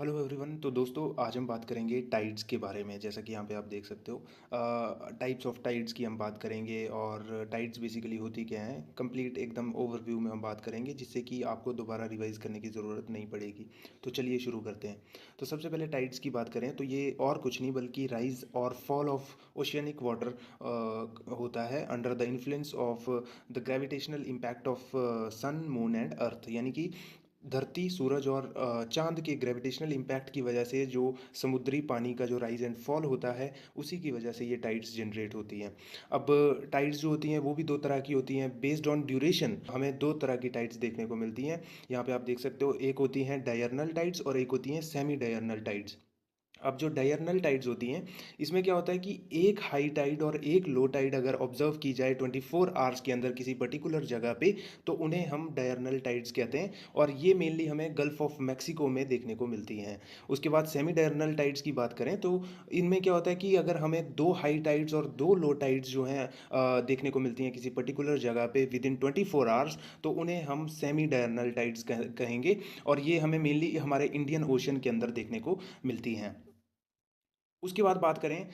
Hello everyone. तो दोस्तों आज हम बात करेंगे टाइड्स के बारे में। जैसा कि यहाँ पे आप देख सकते हो टाइप्स ऑफ टाइड्स की हम बात करेंगे और टाइड्स बेसिकली होती क्या हैं, कंप्लीट एकदम ओवरव्यू में हम बात करेंगे जिससे कि आपको दोबारा रिवाइज करने की ज़रूरत नहीं पड़ेगी। तो चलिए शुरू करते हैं। तो सबसे पहले टाइड्स की बात करें तो ये और कुछ नहीं बल्कि राइज और फॉल ऑफ ओशियनिक वाटर होता है under the influence of the gravitational impact of sun moon and earth. यानी कि धरती, सूरज और चांद के ग्रेविटेशनल इम्पैक्ट की वजह से जो समुद्री पानी का जो राइज एंड फॉल होता है, उसी की वजह से ये टाइड्स जनरेट होती हैं। अब टाइड्स जो होती हैं वो भी दो तरह की होती हैं। बेस्ड ऑन ड्यूरेशन हमें दो तरह की टाइड्स देखने को मिलती हैं। यहाँ पे आप देख सकते हो, एक होती हैं डायरनल टाइड्स और एक होती हैं सेमी डायरनल टाइड्स। अब जो डायरनल टाइड्स होती हैं, इसमें क्या होता है कि एक हाई टाइड और एक लो टाइड अगर ऑब्जर्व की जाए 24 आवर्स के अंदर किसी पर्टिकुलर जगह पे, तो उन्हें हम डायरनल टाइड्स कहते हैं। और ये मेनली हमें गल्फ ऑफ मैक्सिको में देखने को मिलती हैं। उसके बाद सेमी डायरनल टाइड्स की बात करें तो इनमें क्या होता है कि अगर हमें दो हाई टाइड्स और दो लो टाइड्स जो हैं देखने को मिलती हैं किसी पर्टिकुलर जगह पे विद इन 24 आवर्स, तो उन्हें हम सेमी डायरनल टाइड्स कहेंगे। और ये हमें मेनली हमारे इंडियन ओशन के अंदर देखने को मिलती हैं। उसके बाद बात करें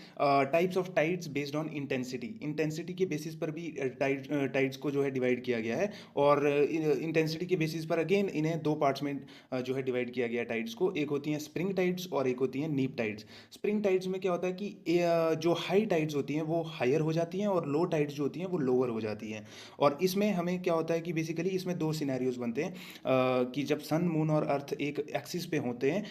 types of tides based on intensity. Intensity के बेसिस पर भी टाइड्स को जो है डिवाइड किया गया है। और इंटेंसिटी के बेसिस पर अगेन इन्हें दो पार्ट्स में जो है डिवाइड किया गया है टाइड्स को। एक होती हैं स्प्रिंग टाइड्स और एक होती हैं नीप टाइड्स। स्प्रिंग टाइड्स में क्या होता है कि जो हाई टाइड्स होती हैं वो हायर हो जाती हैं और लो टाइड्स जो होती हैं वो लोअर हो जाती हैं। और इसमें हमें क्या होता है कि बेसिकली इसमें दो सिनेरियोज बनते हैं कि जब सन, मून और अर्थ एक एक्सिस पे होते हैं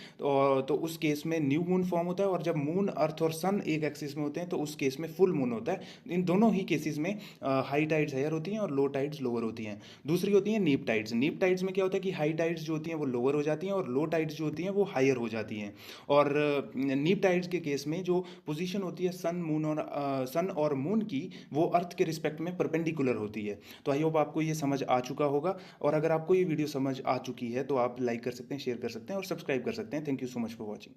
तो उस केस में न्यू मून फॉर्म होता है। और जब मून, अर्थ और सन एक एक्सिस में होते हैं तो उस केस में फुल मून होता है। इन दोनों ही केसेस में हाई टाइड्स हायर होती हैं और लो टाइड्स लोअर होती हैं। दूसरी होती हैं नीप टाइड्स। नीप टाइड्स में क्या होता है कि हाई टाइड्स जो होती हैं वो लोअर हो जाती हैं और लो टाइड्स जो होती हैं वो हायर हो जाती हैं। और नीप टाइड्स के केस में जो पोजीशन होती है सन और मून की, वो अर्थ के रिस्पेक्ट में परपेंडिकुलर होती है। तो आई होप आपको ये समझ आ चुका होगा। और अगर आपको ये वीडियो समझ आ चुकी है तो आप लाइक कर सकते हैं, शेयर कर सकते हैं और सब्सक्राइब कर सकते हैं। Thank you so much for watching.